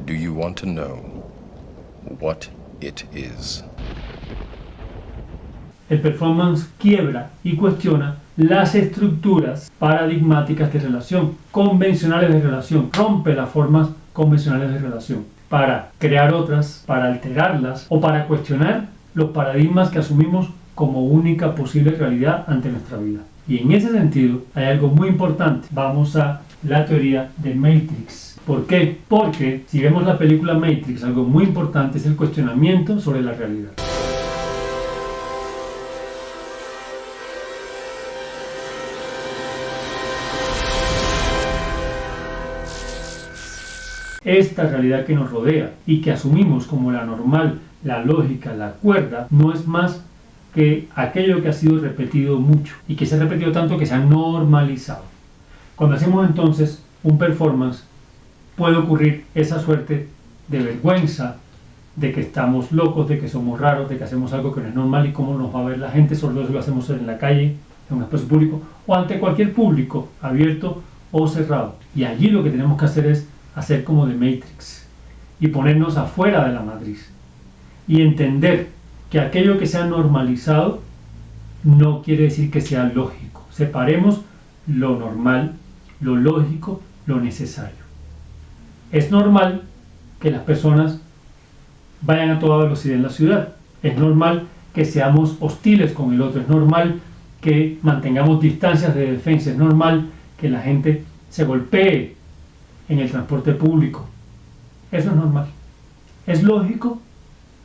Do you want to know what it is? El performance quiebra y cuestiona las estructuras paradigmáticas de relación, convencionales de relación, rompe las formas convencionales de relación para crear otras, para alterarlas o para cuestionar los paradigmas que asumimos como única posible realidad ante nuestra vida. Y en ese sentido hay algo muy importante. Vamos a la teoría de Matrix. ¿Por qué? Porque si vemos la película Matrix, algo muy importante es el cuestionamiento sobre la realidad. Esta realidad que nos rodea y que asumimos como la normal, la lógica, la cuerda, no es más que aquello que ha sido repetido mucho y que se ha repetido tanto que se ha normalizado. Cuando hacemos entonces un performance, puede ocurrir esa suerte de vergüenza, de que estamos locos, de que somos raros, de que hacemos algo que no es normal y cómo nos va a ver la gente, sobre todo si lo hacemos en la calle, en un espacio público o ante cualquier público, abierto o cerrado. Y allí lo que tenemos que hacer es hacer como de Matrix y ponernos afuera de la matriz y entender que aquello que se ha normalizado no quiere decir que sea lógico. Separemos lo normal, lo lógico, lo necesario. Es normal que las personas vayan a toda velocidad en la ciudad. Es normal que seamos hostiles con el otro. Es normal que mantengamos distancias de defensa. Es normal que la gente se golpee en el transporte público. Eso es normal. ¿Es lógico?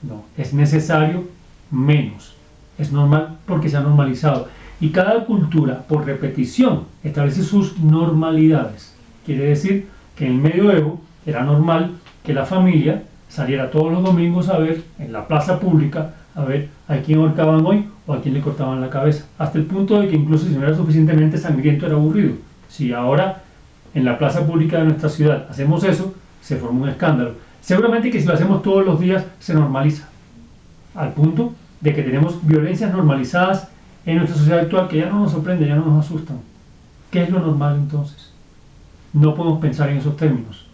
No. ¿Es necesario? Menos. Es normal porque se ha normalizado. Y cada cultura, por repetición, establece sus normalidades. Quiere decir que en el medioevo era normal que la familia saliera todos los domingos a ver en la plaza pública a ver a quién ahorcaban hoy o a quién le cortaban la cabeza. Hasta el punto de que incluso si no era suficientemente sangriento era aburrido. Si ahora en la plaza pública de nuestra ciudad hacemos eso, se forma un escándalo. Seguramente que si lo hacemos todos los días se normaliza, al punto de que tenemos violencias normalizadas en nuestra sociedad actual que ya no nos sorprende, ya no nos asustan. ¿Qué es lo normal entonces? No podemos pensar en esos términos,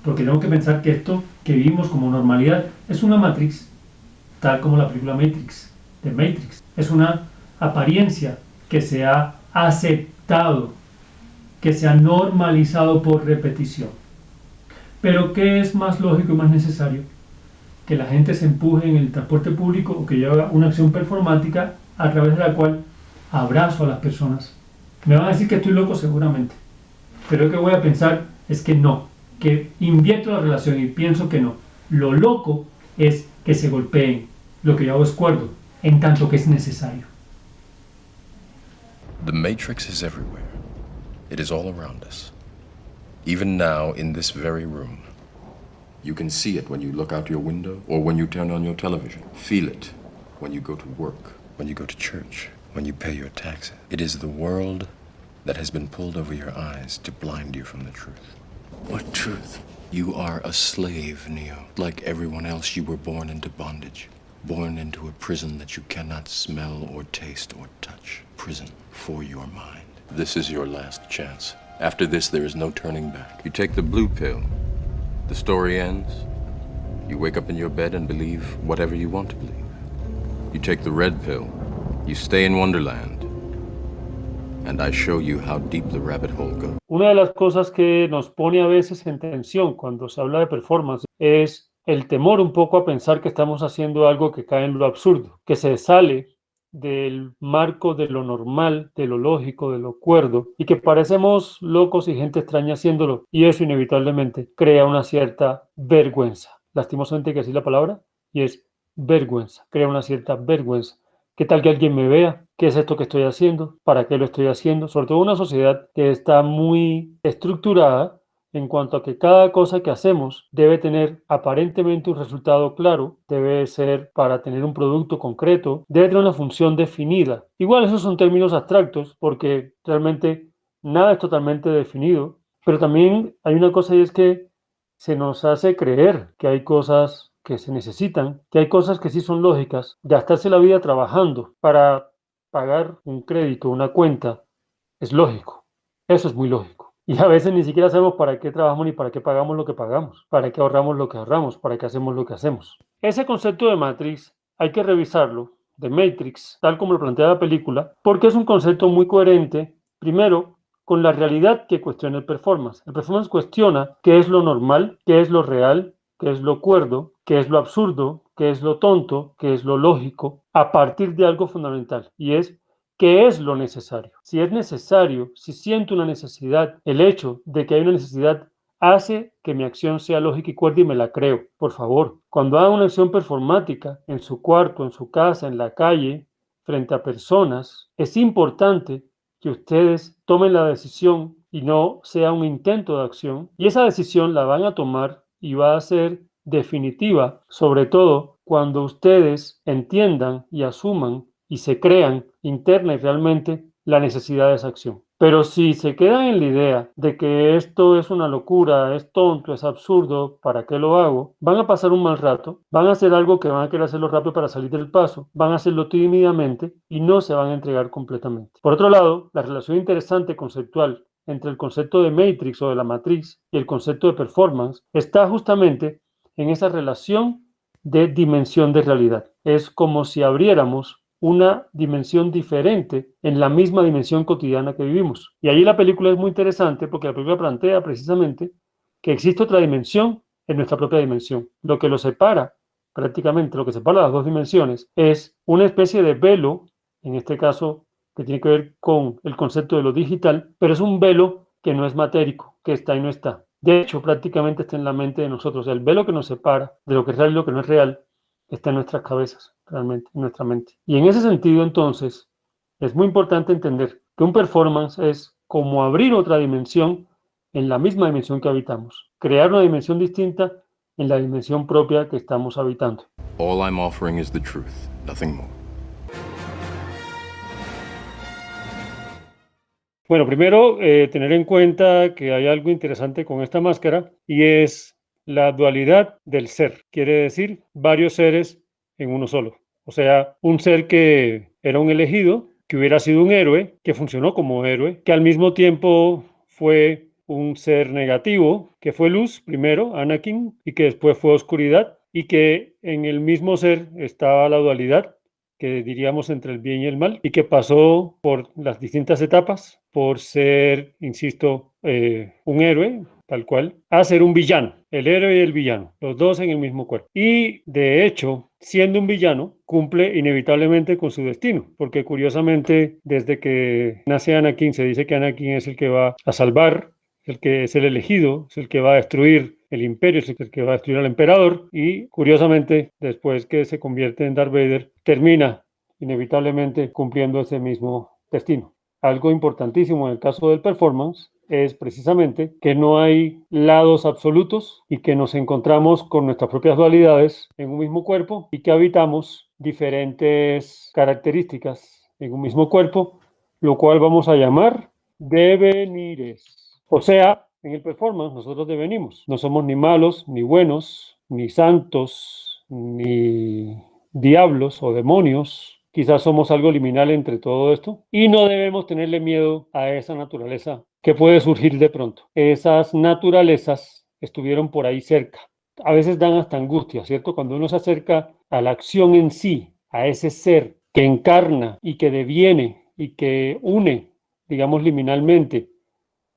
porque tenemos que pensar que esto que vivimos como normalidad es una matriz, tal como la película Matrix, de Matrix. Es una apariencia que se ha aceptado, que se ha normalizado por repetición. Pero ¿qué es más lógico y más necesario? Que la gente se empuje en el transporte público o que lleve una acción performática a través de la cual abrazo a las personas. Me van a decir que estoy loco seguramente, pero lo que voy a pensar es que no, que invierto la relación y pienso que no. Lo loco es que se golpeen. Lo que yo hago es cuerdo, en tanto que es necesario. The Matrix is everywhere. It is all around us. Even now, in this very room. You can see it when you look out your window or when you turn on your television. Feel it when you go to work, when you go to church, when you pay your taxes. It is the world that has been pulled over your eyes to blind you from the truth. What truth? You are a slave, Neo. Like everyone else, you were born into bondage. Born into a prison that you cannot smell or taste or touch. Prison for your mind. This is your last chance. After this, there is no turning back. You take the blue pill. The story ends. You wake up in your bed and believe whatever you want to believe. You take the red pill. You stay in Wonderland. And I show you how deep the rabbit hole goes. Una de las cosas que nos pone a veces en tensión cuando se habla de performance es el temor un poco a pensar que estamos haciendo algo que cae en lo absurdo, que se sale del marco de lo normal, de lo lógico, de lo cuerdo, y que parecemos locos y gente extraña haciéndolo, y eso inevitablemente crea una cierta vergüenza. Lastimosamente que así es la palabra, y es vergüenza, crea una cierta vergüenza. ¿Qué tal que alguien me vea? ¿Qué es esto que estoy haciendo? ¿Para qué lo estoy haciendo? Sobre todo una sociedad que está muy estructurada en cuanto a que cada cosa que hacemos debe tener aparentemente un resultado claro, debe ser para tener un producto concreto, debe tener una función definida. Igual esos son términos abstractos porque realmente nada es totalmente definido, pero también hay una cosa y es que se nos hace creer que hay cosas que se necesitan, que hay cosas que sí son lógicas. Gastarse la vida trabajando para pagar un crédito, una cuenta, es lógico. Eso es muy lógico. Y a veces ni siquiera sabemos para qué trabajamos ni para qué pagamos lo que pagamos, para qué ahorramos lo que ahorramos, para qué hacemos lo que hacemos. Ese concepto de matriz hay que revisarlo, de Matrix, tal como lo plantea la película, porque es un concepto muy coherente, primero, con la realidad que cuestiona el performance. El performance cuestiona qué es lo normal, qué es lo real, qué es lo cuerdo, qué es lo absurdo, qué es lo tonto, qué es lo lógico, a partir de algo fundamental, y es ¿qué es lo necesario? Si es necesario, si siento una necesidad, el hecho de que hay una necesidad hace que mi acción sea lógica y cuerda y me la creo. Por favor, cuando hagan una acción performática en su cuarto, en su casa, en la calle, frente a personas, es importante que ustedes tomen la decisión y no sea un intento de acción. Y esa decisión la van a tomar y va a ser definitiva, sobre todo cuando ustedes entiendan y asuman y se crean interna y realmente la necesidad de esa acción. Pero si se quedan en la idea de que esto es una locura, es tonto, es absurdo, ¿para qué lo hago? Van a pasar un mal rato, van a hacer algo que van a querer hacerlo rápido para salir del paso, van a hacerlo tímidamente y no se van a entregar completamente. Por otro lado, la relación interesante conceptual entre el concepto de matrix o de la matriz y el concepto de performance está justamente en esa relación de dimensión de realidad. Es como si abriéramos una dimensión diferente en la misma dimensión cotidiana que vivimos. Y allí la película es muy interesante porque la película plantea precisamente que existe otra dimensión en nuestra propia dimensión. Lo que lo separa, prácticamente lo que separa las dos dimensiones, es una especie de velo, en este caso que tiene que ver con el concepto de lo digital, pero es un velo que no es matérico, que está y no está. De hecho, prácticamente está en la mente de nosotros. El velo que nos separa de lo que es real y lo que no es real está en nuestras cabezas, realmente, en nuestra mente. Y en ese sentido, entonces, es muy importante entender que un performance es como abrir otra dimensión en la misma dimensión que habitamos, crear una dimensión distinta en la dimensión propia que estamos habitando. All I'm offering is the truth, nothing more. Bueno, primero, tener en cuenta que hay algo interesante con esta máscara y es la dualidad del ser. Quiere decir varios seres en uno solo. O sea, un ser que era un elegido, que hubiera sido un héroe, que funcionó como héroe, que al mismo tiempo fue un ser negativo, que fue luz primero, Anakin, y que después fue oscuridad, y que en el mismo ser estaba la dualidad que diríamos entre el bien y el mal, y que pasó por las distintas etapas, por ser, insisto, un héroe, tal cual, a ser un villano, el héroe y el villano, los dos en el mismo cuerpo. Y de hecho, siendo un villano, cumple inevitablemente con su destino, porque curiosamente, desde que nace Anakin, se dice que Anakin es el que va a salvar, el que es el elegido, es el que va a destruir el imperio, es el que va a destruir al emperador y curiosamente después que se convierte en Darth Vader termina inevitablemente cumpliendo ese mismo destino. Algo importantísimo en el caso del performance es precisamente que no hay lados absolutos y que nos encontramos con nuestras propias dualidades en un mismo cuerpo y que habitamos diferentes características en un mismo cuerpo, lo cual vamos a llamar devenires. O sea, en el performance nosotros devenimos. No somos ni malos, ni buenos, ni santos, ni diablos o demonios. Quizás somos algo liminal entre todo esto. Y no debemos tenerle miedo a esa naturaleza que puede surgir de pronto. Esas naturalezas estuvieron por ahí cerca. A veces dan hasta angustia, ¿cierto? Cuando uno se acerca a la acción en sí, a ese ser que encarna y que deviene y que une, digamos, liminalmente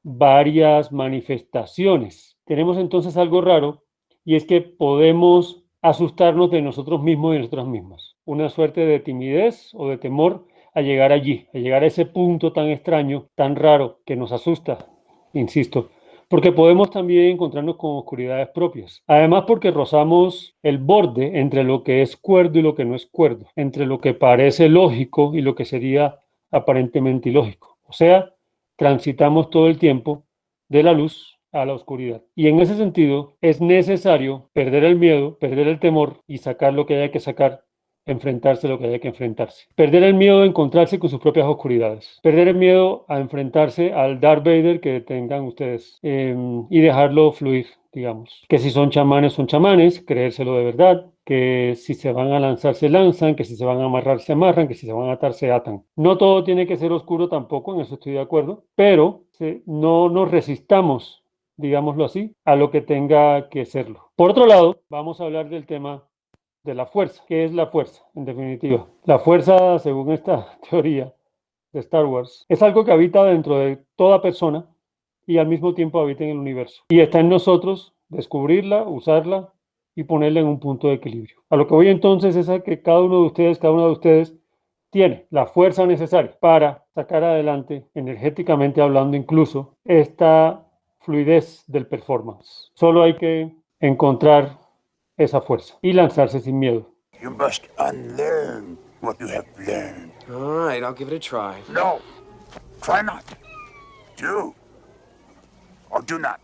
varias manifestaciones. Tenemos entonces algo raro y es que podemos asustarnos de nosotros mismos y de nosotras mismas. Una suerte de timidez o de temor a llegar allí, a llegar a ese punto tan extraño, tan raro, que nos asusta, insisto, porque podemos también encontrarnos con oscuridades propias. Además, porque rozamos el borde entre lo que es cuerdo y lo que no es cuerdo, entre lo que parece lógico y lo que sería aparentemente ilógico. O sea, transitamos todo el tiempo de la luz a la oscuridad. Y en ese sentido es necesario perder el miedo, perder el temor y sacar lo que haya que sacar, enfrentarse a lo que haya que enfrentarse. Perder el miedo a encontrarse con sus propias oscuridades. Perder el miedo a enfrentarse al Darth Vader que tengan ustedes y dejarlo fluir, digamos. Que si son chamanes, creérselo de verdad. Que si se van a lanzar se lanzan, que si se van a amarrar se amarran, que si se van a atar se atan. No todo tiene que ser oscuro tampoco, en eso estoy de acuerdo, pero no nos resistamos, digámoslo así, a lo que tenga que serlo. Por otro lado, vamos a hablar del tema de la fuerza. ¿Qué es la fuerza, en definitiva? La fuerza, según esta teoría de Star Wars, es algo que habita dentro de toda persona y al mismo tiempo habita en el universo. Y está en nosotros descubrirla, usarla y ponerla en un punto de equilibrio. A lo que voy entonces es a que cada uno de ustedes, cada una de ustedes, tiene la fuerza necesaria para sacar adelante, energéticamente hablando incluso, esta fluidez del performance. Solo hay que encontrar esa fuerza y lanzarse sin miedo. You must unlearn what you have learned. All right, I'll give it a try. No, try not. Do or do not.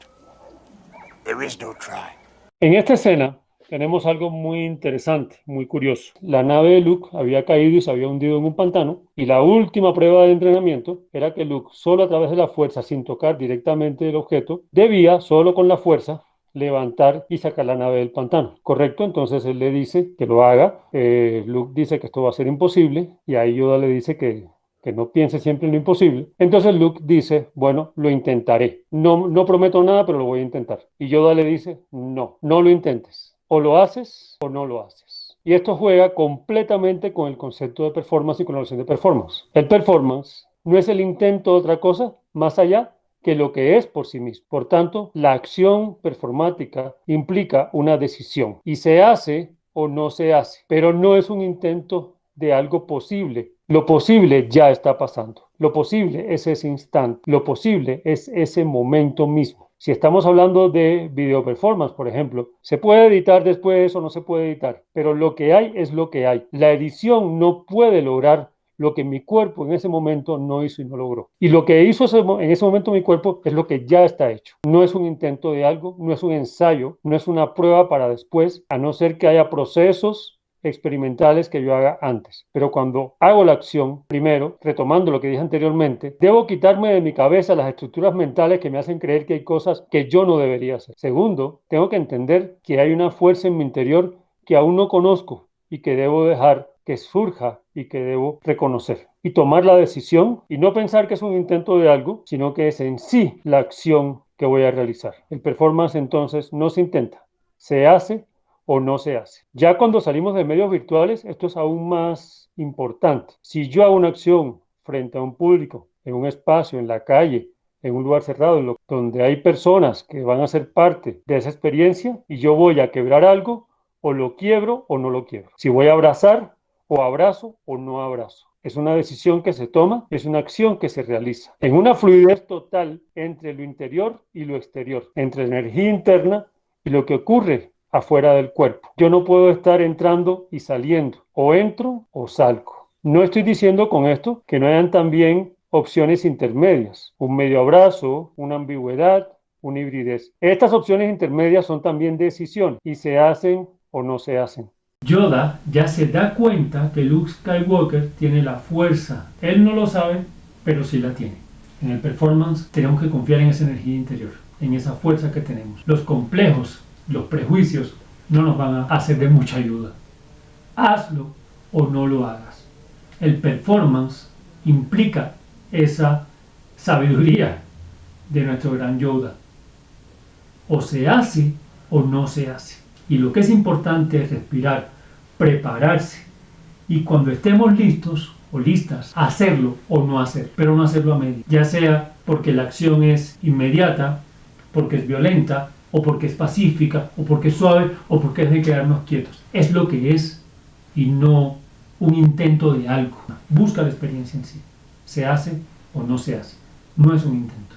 There is no try. En esta escena tenemos algo muy interesante, muy curioso. La nave de Luke había caído y se había hundido en un pantano, y la última prueba de entrenamiento era que Luke, solo a través de la fuerza, sin tocar directamente el objeto, debía, solo con la fuerza, levantar y sacar la nave del pantano. ¿Correcto? Entonces él le dice que lo haga. Luke dice que esto va a ser imposible, y ahí Yoda le dice que no piense siempre en lo imposible. Entonces Luke dice, bueno, lo intentaré. No prometo nada, pero lo voy a intentar. Y Yoda le dice, no lo intentes. O lo haces o no lo haces. Y esto juega completamente con el concepto de performance y con la noción de performance. El performance no es el intento de otra cosa más allá que lo que es por sí mismo. Por tanto, la acción performática implica una decisión y se hace o no se hace, pero no es un intento de algo posible. Lo posible ya está pasando. Lo posible es ese instante. Lo posible es ese momento mismo. Si estamos hablando de video performance, por ejemplo, se puede editar después o no se puede editar, pero lo que hay es lo que hay. La edición no puede lograr lo que mi cuerpo en ese momento no hizo y no logró. Y lo que hizo en ese momento mi cuerpo es lo que ya está hecho. No es un intento de algo, no es un ensayo, no es una prueba para después, a no ser que haya procesos experimentales que yo haga antes. Pero cuando hago la acción, primero, retomando lo que dije anteriormente, debo quitarme de mi cabeza las estructuras mentales que me hacen creer que hay cosas que yo no debería hacer. Segundo, tengo que entender que hay una fuerza en mi interior que aún no conozco y que debo dejar que surja y que debo reconocer. Y tomar la decisión y no pensar que es un intento de algo, sino que es en sí la acción que voy a realizar. El performance entonces no se intenta, se hace o no se hace. Ya cuando salimos de medios virtuales, esto es aún más importante. Si yo hago una acción frente a un público, en un espacio, en la calle, en un lugar cerrado, donde hay personas que van a ser parte de esa experiencia, y yo voy a quebrar algo, o lo quiebro o no lo quiebro. Si voy a abrazar, o abrazo o no abrazo. Es una decisión que se toma, es una acción que se realiza. En una fluidez total entre lo interior y lo exterior, entre la energía interna y lo que ocurre afuera del cuerpo. Yo no puedo estar entrando y saliendo, o entro o salgo. No estoy diciendo con esto que no hayan también opciones intermedias, un medio abrazo, una ambigüedad, una hibridez. Estas opciones intermedias son también decisiones y se hacen o no se hacen. Yoda ya se da cuenta que Luke Skywalker tiene la fuerza. Él no lo sabe, pero sí la tiene. En el performance tenemos que confiar en esa energía interior, en esa fuerza que tenemos. Los complejos, los prejuicios no nos van a hacer de mucha ayuda. Hazlo o no lo hagas. El performance implica esa sabiduría de nuestro gran Yoda. O se hace o no se hace. Y lo que es importante es respirar, prepararse y cuando estemos listos o listas, hacerlo o no hacer, pero no hacerlo a medio. Ya sea porque la acción es inmediata, porque es violenta, o porque es pacífica, o porque es suave, o porque es de quedarnos quietos. Es lo que es y no un intento de algo. Busca la experiencia en sí. Se hace o no se hace. No es un intento.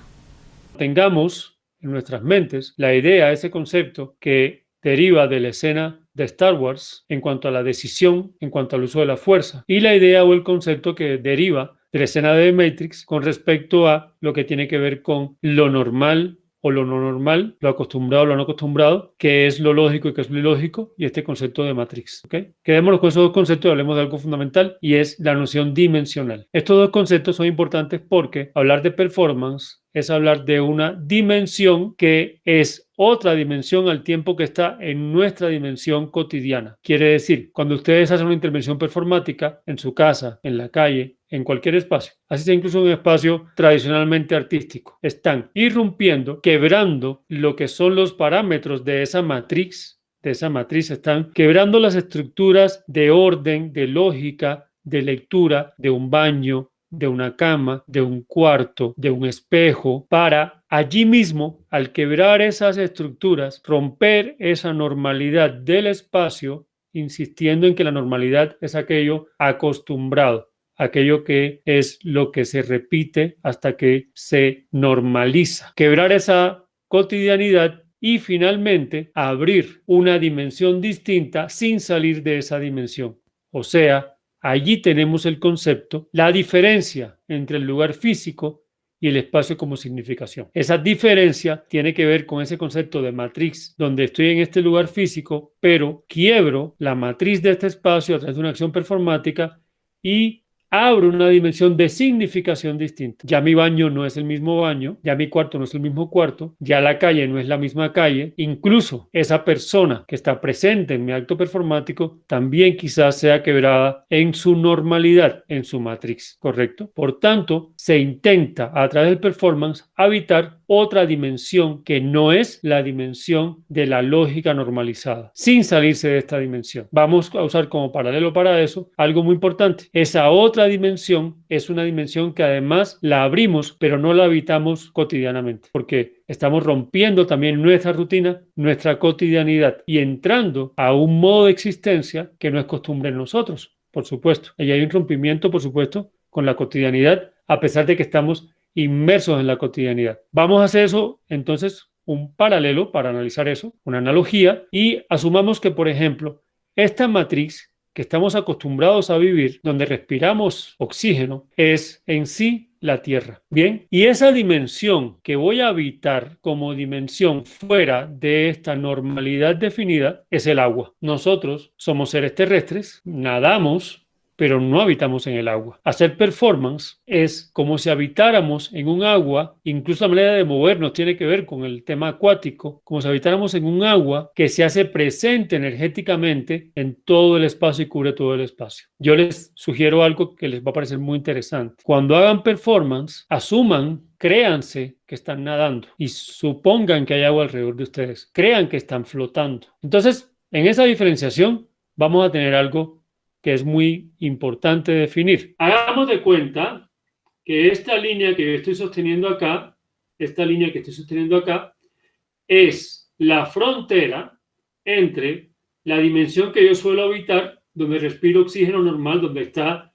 Tengamos en nuestras mentes la idea, ese concepto que deriva de la escena de Star Wars en cuanto a la decisión, en cuanto al uso de la fuerza, y la idea o el concepto que deriva de la escena de Matrix con respecto a lo que tiene que ver con lo normal o lo no normal, lo acostumbrado o lo no acostumbrado, qué es lo lógico y qué es lo ilógico, y este concepto de Matrix. ¿Okay? Quedémonos con esos dos conceptos y hablemos de algo fundamental, y es la noción dimensional. Estos dos conceptos son importantes porque hablar de performance es hablar de una dimensión que es otra dimensión al tiempo que está en nuestra dimensión cotidiana. Quiere decir, cuando ustedes hacen una intervención performática en su casa, en la calle, en cualquier espacio, así sea incluso un espacio tradicionalmente artístico. Están irrumpiendo, quebrando lo que son los parámetros de esa matriz. Están quebrando las estructuras de orden, de lógica, de lectura, de un baño, de una cama, de un cuarto, de un espejo, para allí mismo, al quebrar esas estructuras, romper esa normalidad del espacio, insistiendo en que la normalidad es aquello acostumbrado, aquello que es lo que se repite hasta que se normaliza. Quebrar esa cotidianidad y finalmente abrir una dimensión distinta sin salir de esa dimensión. O sea, allí tenemos el concepto, la diferencia entre el lugar físico y el espacio como significación. Esa diferencia tiene que ver con ese concepto de matriz, donde estoy en este lugar físico, pero quiebro la matriz de este espacio a través de una acción performática y abro una dimensión de significación distinta. Ya mi baño no es el mismo baño, ya mi cuarto no es el mismo cuarto, ya la calle no es la misma calle, incluso esa persona que está presente en mi acto performático también quizás sea quebrada en su normalidad, en su matriz, ¿correcto? Por tanto, se intenta a través del performance habitar otra dimensión que no es la dimensión de la lógica normalizada, sin salirse de esta dimensión. Vamos a usar como paralelo para eso algo muy importante. Esa otra dimensión es una dimensión que además la abrimos, pero no la habitamos cotidianamente, porque estamos rompiendo también nuestra rutina, nuestra cotidianidad y entrando a un modo de existencia que no es costumbre en nosotros, por supuesto. Y hay un rompimiento, por supuesto, con la cotidianidad, a pesar de que estamos inmersos en la cotidianidad. Vamos a hacer eso, entonces, un paralelo para analizar eso, una analogía, y asumamos que, por ejemplo, esta matriz que estamos acostumbrados a vivir, donde respiramos oxígeno, es en sí la Tierra. Bien, y esa dimensión que voy a habitar como dimensión fuera de esta normalidad definida es el agua. Nosotros somos seres terrestres, nadamos, pero no habitamos en el agua. Hacer performance es como si habitáramos en un agua, incluso la manera de movernos tiene que ver con el tema acuático, como si habitáramos en un agua que se hace presente energéticamente en todo el espacio y cubre todo el espacio. Yo les sugiero algo que les va a parecer muy interesante. Cuando hagan performance, créanse que están nadando y supongan que hay agua alrededor de ustedes. Crean que están flotando. Entonces, en esa diferenciación vamos a tener algo que es muy importante definir. Hagamos de cuenta que esta línea que yo estoy sosteniendo acá, es la frontera entre la dimensión que yo suelo habitar, donde respiro oxígeno normal, donde está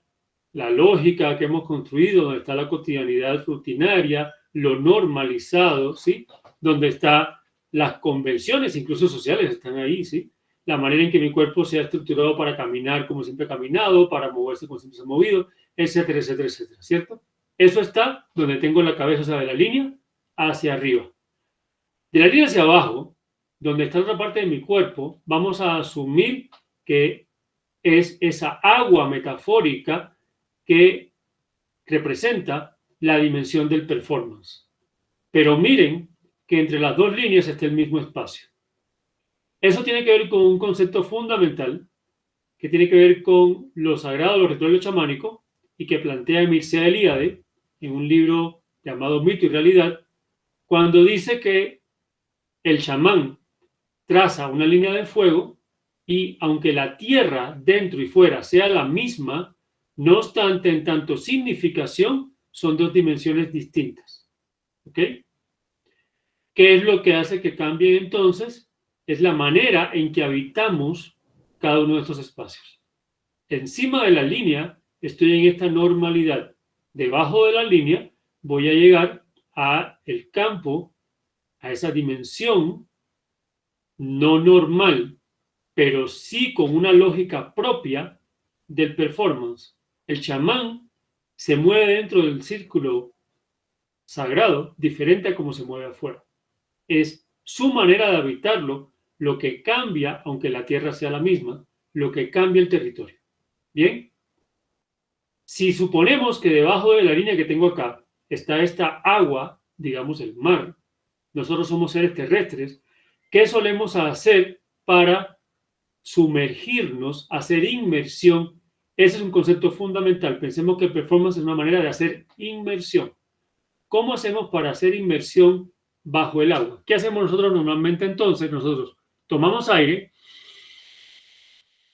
la lógica que hemos construido, donde está la cotidianidad rutinaria, lo normalizado, ¿sí? Donde están las convenciones, incluso sociales, están ahí, ¿sí? La manera en que mi cuerpo se ha estructurado para caminar como siempre ha caminado, para moverse como siempre se ha movido, etcétera, etcétera, etcétera, ¿cierto? Eso está donde tengo la cabeza, o sea, de la línea hacia arriba. De la línea hacia abajo, donde está otra parte de mi cuerpo, vamos a asumir que es esa agua metafórica que representa la dimensión del performance. Pero miren que entre las dos líneas está el mismo espacio. Eso tiene que ver con un concepto fundamental que tiene que ver con lo sagrado, lo ritual, lo chamánico, y que plantea Mircea Eliade en un libro llamado Mito y Realidad, cuando dice que el chamán traza una línea de fuego y aunque la tierra dentro y fuera sea la misma, no obstante, en tanto significación, son dos dimensiones distintas. ¿Ok? ¿Qué es lo que hace que cambie entonces? Es la manera en que habitamos cada uno de estos espacios. Encima de la línea estoy en esta normalidad. Debajo de la línea voy a llegar a el campo, a esa dimensión no normal, pero sí con una lógica propia del performance. El chamán se mueve dentro del círculo sagrado diferente a cómo se mueve afuera. Es su manera de habitarlo lo que cambia, aunque la tierra sea la misma, lo que cambia el territorio. ¿Bien? Si suponemos que debajo de la línea que tengo acá está esta agua, digamos el mar, nosotros somos seres terrestres, ¿qué solemos hacer para sumergirnos, hacer inmersión Ese es un concepto fundamental. Pensemos que performance es una manera de hacer inmersión. ¿Cómo hacemos para hacer inmersión bajo el agua? ¿Qué hacemos nosotros normalmente entonces? Nosotros tomamos aire,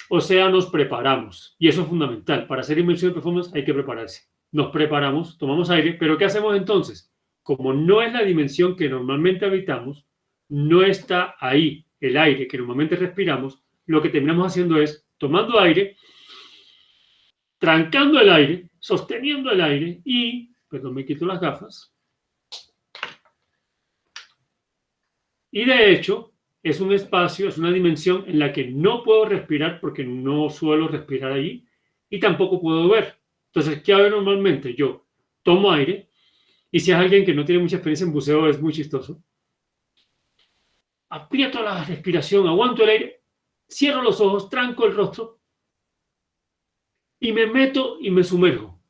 o sea, nos preparamos. Y eso es fundamental. Para hacer inmersión de performance hay que prepararse. Nos preparamos, tomamos aire, pero ¿qué hacemos entonces? Como no es la dimensión que normalmente habitamos, no está ahí el aire que normalmente respiramos, lo que terminamos haciendo es tomando aire, trancando el aire, sosteniendo el aire y, perdón, me quito las gafas. Y de hecho, es un espacio, es una dimensión en la que no puedo respirar porque no suelo respirar allí y tampoco puedo ver. Entonces, ¿qué hago normalmente? Yo tomo aire y si es alguien que no tiene mucha experiencia en buceo es muy chistoso. Aprieto la respiración, aguanto el aire, cierro los ojos, tranco el rostro y me meto y me sumerjo.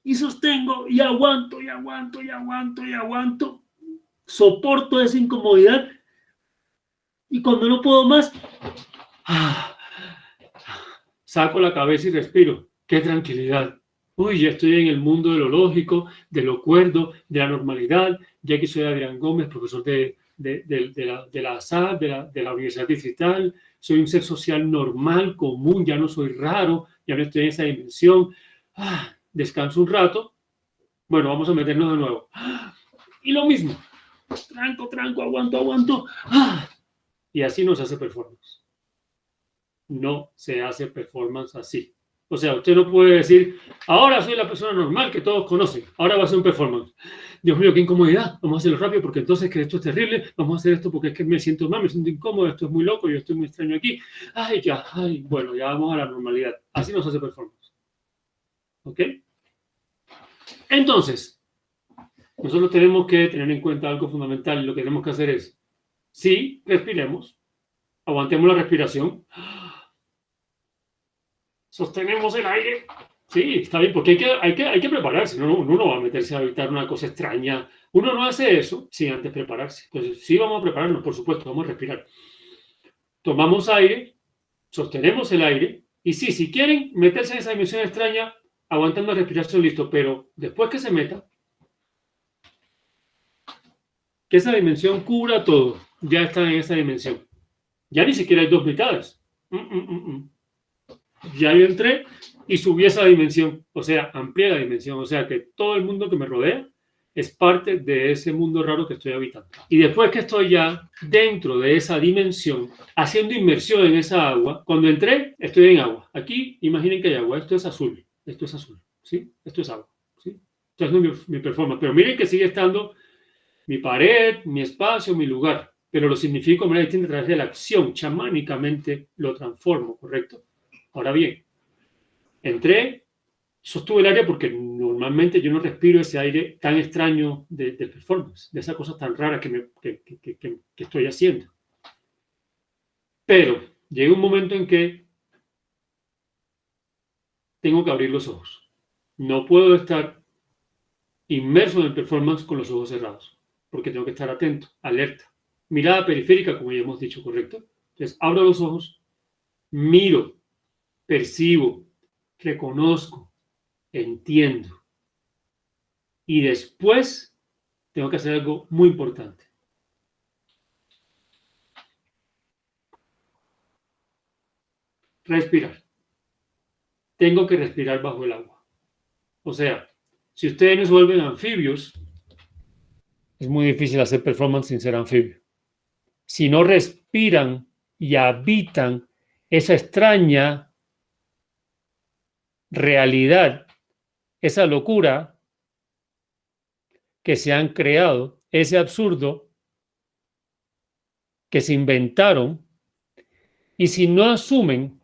Y sostengo y aguanto y aguanto y aguanto y aguanto. Soporto esa incomodidad y cuando no puedo más, saco la cabeza y respiro. ¡Qué tranquilidad! Uy, ya estoy en el mundo de lo lógico, de lo cuerdo, de la normalidad. Ya que soy Adrián Gómez, profesor de la SAD, de la Universidad Digital. Soy un ser social normal, común, ya no soy raro, ya no estoy en esa dimensión. Descanso un rato. Bueno, vamos a meternos de nuevo. Y lo mismo. Tranco, aguanto. Y así no se hace performance. No se hace performance así. O sea, usted no puede decir, ahora soy la persona normal que todos conocen, ahora va a ser un performance. Dios mío, qué incomodidad, vamos a hacerlo rápido porque entonces que esto es terrible, vamos a hacer esto porque es que me siento mal, me siento incómodo, esto es muy loco, yo estoy muy extraño aquí. Bueno, ya vamos a la normalidad. Así no se hace performance. ¿Ok? Entonces, nosotros tenemos que tener en cuenta algo fundamental y lo que tenemos que hacer es, sí, respiremos, aguantemos la respiración, sostenemos el aire. Sí, está bien, porque hay que prepararse. Uno no va a meterse a evitar una cosa extraña. Uno no hace eso sin antes prepararse. Entonces, sí vamos a prepararnos, por supuesto, vamos a respirar. Tomamos aire, sostenemos el aire, y sí, si quieren meterse en esa dimensión extraña, aguantando la respiración, listo. Pero después que se meta, que esa dimensión cubra todo, ya están en esa dimensión. Ya ni siquiera hay dos mitades. Ya yo entré y subí esa dimensión, o sea, amplié la dimensión, o sea que todo el mundo que me rodea es parte de ese mundo raro que estoy habitando. Y después que estoy ya dentro de esa dimensión, haciendo inmersión en esa agua, cuando entré, estoy en agua. Aquí, imaginen que hay agua, esto es azul, ¿sí? Esto es agua, ¿sí? Esto es mi performance, pero miren que sigue estando mi pared, mi espacio, mi lugar, pero lo significo de manera distinta a través de la acción, chamánicamente lo transformo, ¿correcto? Ahora bien, entré, sostuve el aire porque normalmente yo no respiro ese aire tan extraño de performance, de esa cosa tan rara que estoy haciendo. Pero llega un momento en que tengo que abrir los ojos. No puedo estar inmerso en el performance con los ojos cerrados, porque tengo que estar atento, alerta. Mirada periférica, como ya hemos dicho, ¿correcto? Entonces, abro los ojos, miro, percibo, reconozco, entiendo. Y después tengo que hacer algo muy importante. Respirar. Tengo que respirar bajo el agua. O sea, si ustedes no se vuelven anfibios, es muy difícil hacer performance sin ser anfibio. Si no respiran y habitan esa extraña realidad, esa locura que se han creado, ese absurdo que se inventaron, y si no asumen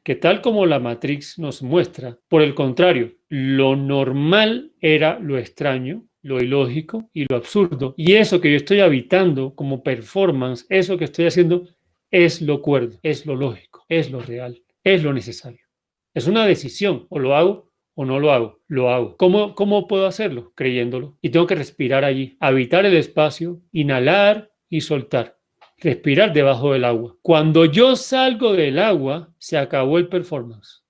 que tal como la Matrix nos muestra, por el contrario, lo normal era lo extraño, lo ilógico y lo absurdo, y eso que yo estoy habitando como performance, eso que estoy haciendo, es lo cuerdo, es lo lógico, es lo real, es lo necesario. Es una decisión, o lo hago o no lo hago, lo hago. ¿Cómo puedo hacerlo? Creyéndolo. Y tengo que respirar allí, habitar el espacio, inhalar y soltar. respirar debajo del agua. Cuando yo salgo del agua, se acabó el performance.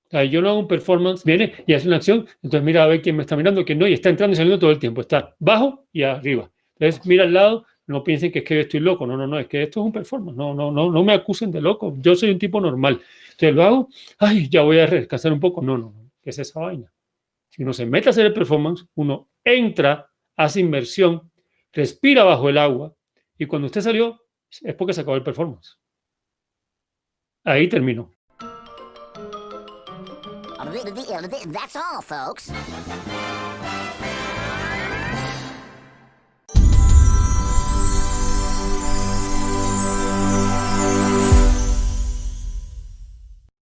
O sea, yo no hago un performance, viene y hace una acción, entonces mira a ver quién me está mirando, quién no, y está entrando y saliendo todo el tiempo, está bajo y arriba. Entonces mira al lado, no piensen que es que yo estoy loco, no, es que esto es un performance, no me acusen de loco, yo soy un tipo normal. Entonces lo hago, ay, ya voy a descansar un poco, no, ¿qué es esa vaina? Si uno se mete a hacer el performance, uno entra, hace inmersión, respira bajo el agua, y cuando usted salió, es porque se acabó el performance. Ahí terminó. That's all, folks.